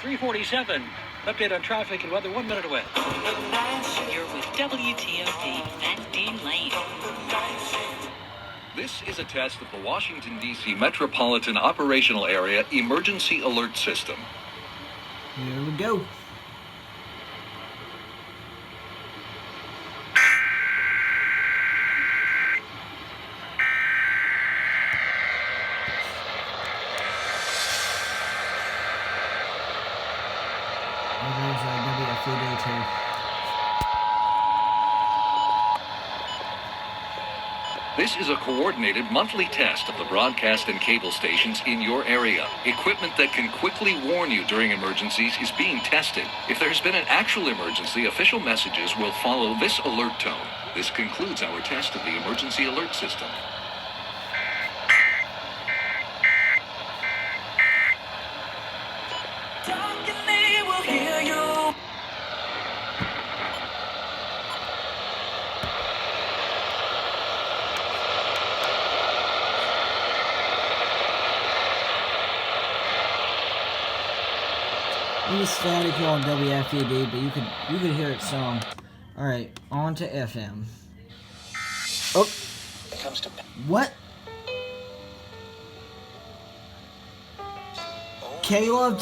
3:47. Update on traffic and weather 1 minute away. You're with WTOP and Dean Lane. This is a test of the Washington, D.C. Metropolitan Operational Area Emergency Alert System. Here we go. There's WFED too. This is a coordinated monthly test of the broadcast and cable stations in your area. Equipment that can quickly warn you during emergencies is being tested. If there's been an actual emergency, official messages will follow this alert tone. This concludes our test of the emergency alert system. It was static here on WFED, but you could hear it some. Alright, on to FM. Oh! What? Caleb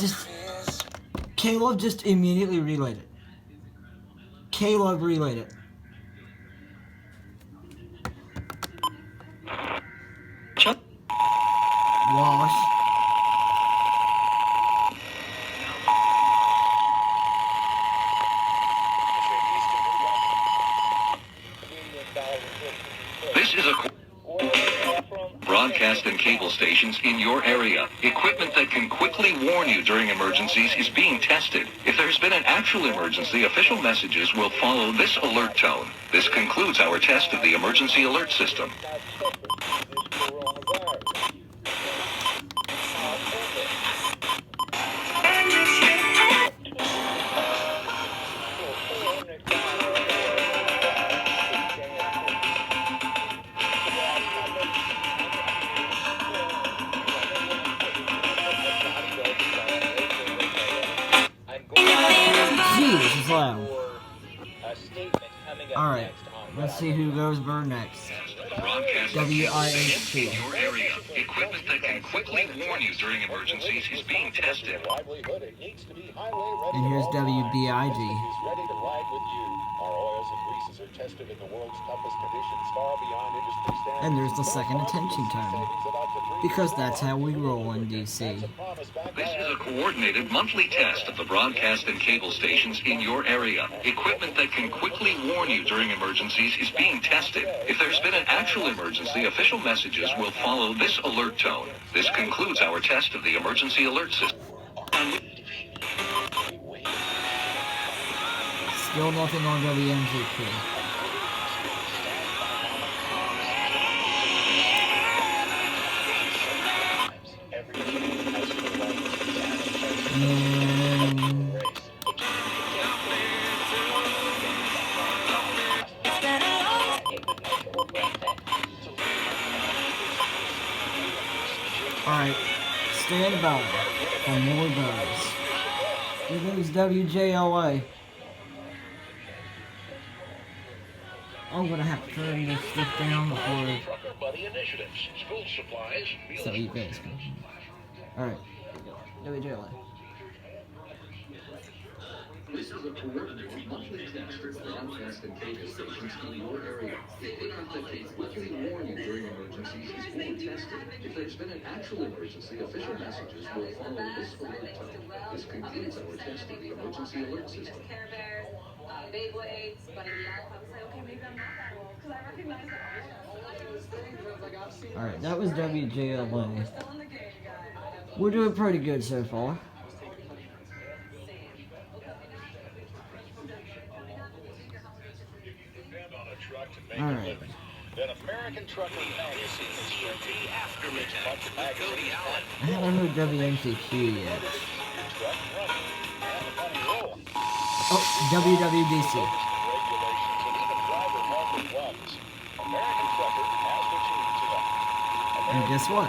just immediately relayed it. Caleb relayed it. Wash. This is a broadcast and cable stations in your area. Equipment that can quickly warn you during emergencies is being tested. If there's been an actual emergency, official messages will follow this alert tone. This concludes our test of the emergency alert system. This is loud. Alright, let's see who goes bird next. WIHT. Your area. Equipment that can quickly warn you during emergencies is being tested. And here's WBIG. And there's the second attention tone. Because that's how we roll in DC. This is a coordinated monthly test of the broadcast and cable stations in your area. Equipment that can quickly warn you during emergencies is being tested. If there's been an actual emergency, official messages will follow this alert tone. This concludes our test of the emergency alert system. Still nothing on WMZQ. Alright, stand by for more buzz. Here goes WJLA. I'm gonna have to turn this stuff down before so you guys can. Alright, WJLA. This is a coordinated monthly test of broadcast and cable stations in your area. Equipment that can quickly warn you during emergencies is being tested. If there's been an actual emergency, official messages will follow this alert tone. This concludes our test of the emergency alert system. Alright, that was WJLA. We're doing pretty good so far. Alright. I haven't heard WMZQ yet. Oh, WWDC. And guess what?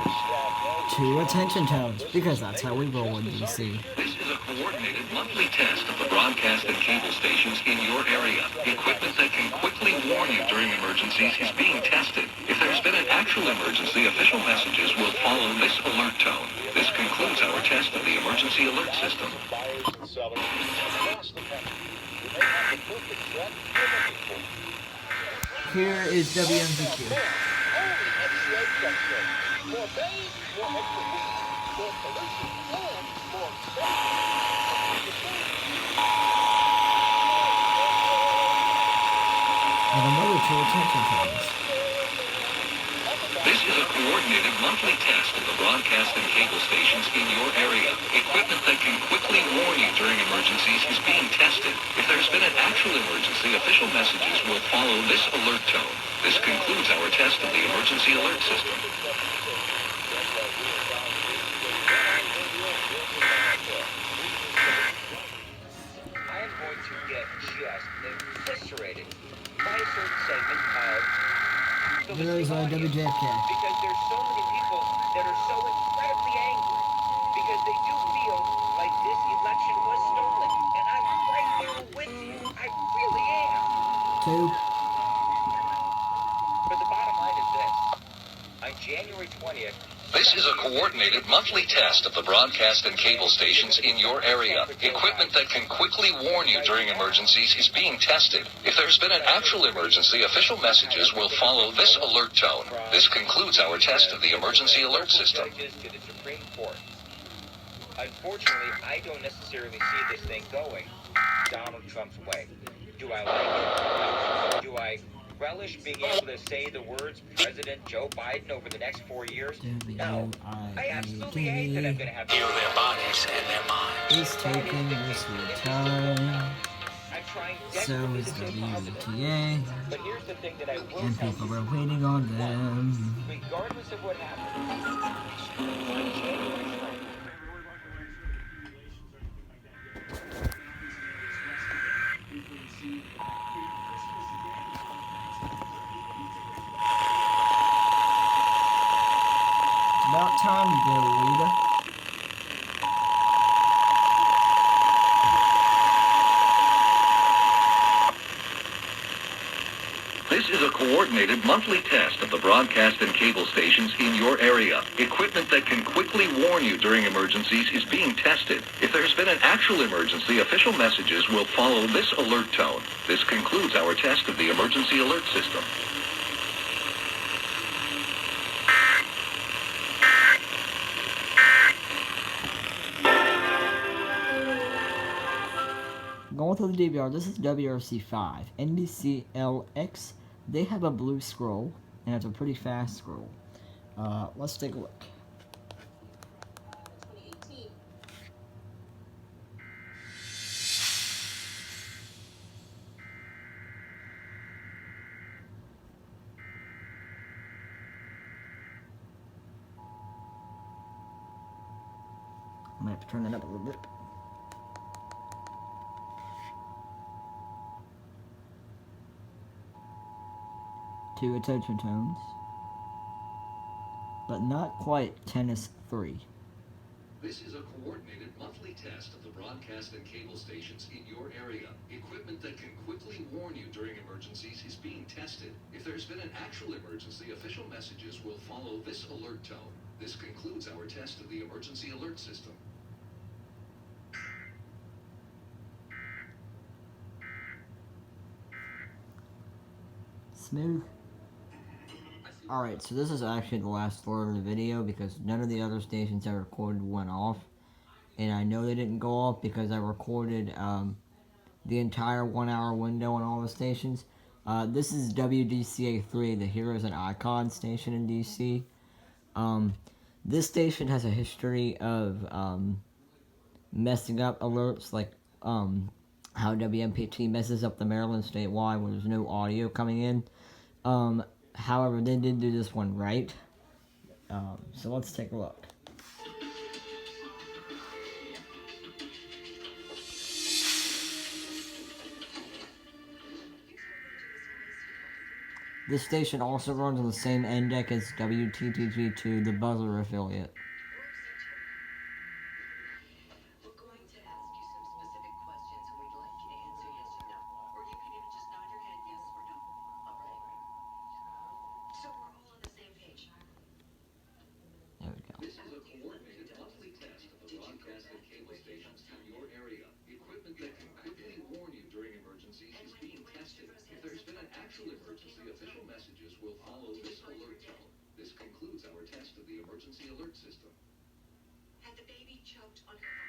2 attention tones, because that's how we roll in DC. This is a coordinated monthly test of the broadcast and cable stations in your area. Equipment that can quickly warn you during emergencies is being tested. If there's been an actual emergency, official messages will follow this alert tone. This concludes our test of the emergency alert system. Here is WMZQ. And another two attention times. This is a coordinated monthly test of the broadcast and cable stations in your area. Equipment that can quickly warn you during emergencies is being tested. If there's been an actual emergency, official messages will follow this alert tone. This concludes our test of the emergency alert system. I am going to get just eviscerated by a certain segment of the There is listening audience. WJFK. Because there's so many people that are so incredibly angry because they do feel like this election was stolen. And I'm right there with you. I really am. Two. But the bottom line is this. On January 20th, This is a coordinated monthly test of the broadcast and cable stations in your area. Equipment that can quickly warn you during emergencies is being tested. If there's been an actual emergency, official messages will follow this alert tone. This concludes our test of the emergency alert system. judges to the Supreme Court. Unfortunately, I don't necessarily see this thing going Donald Trump's way. Do I like it? Do I relish being able to say the words President Joe Biden over the next 4 years? No. I absolutely hate that I'm going to have to Heal their bodies and their minds. He's taking this time. I'm trying So desperately is to stay positive. WTA. But here's the thing that I will And tell people you. are waiting on them. Regardless of what happens, on January 20th, It's about time to go, WETA. This is a coordinated monthly test of the broadcast and cable stations in your area. Equipment that can quickly warn you during emergencies is being tested. If there's been an actual emergency, official messages will follow this alert tone. This concludes our test of the emergency alert system. Going to the DVR, this is WRC5. NBCLX, they have a blue scroll, and it's a pretty fast scroll. Let's take a look. I might have to turn that up a little bit. Two attention tones, but not quite tennis 3. This is a coordinated monthly test of the broadcast and cable stations in your area. Equipment that can quickly warn you during emergencies is being tested. If there's been an actual emergency, official messages will follow this alert tone. This concludes our test of the emergency alert system. Smooth. Alright, so this is actually the last part of the video because none of the other stations I recorded went off. And I know they didn't go off because I recorded the entire 1 hour window on all the stations. This is WDCA3, the Heroes and Icons station in DC. This station has a history of messing up alerts, like how WMPT messes up the Maryland statewide when there's no audio coming in. However, they did do this one right. So let's take a look. This station also runs on the same NDEC as WTTG2, the Buzzer affiliate. stations in your area. Equipment that can quickly warn you during emergencies is being tested. If there's been an actual emergency, official messages will follow this alert tone. This concludes our test of the emergency alert system. Had the baby choked on her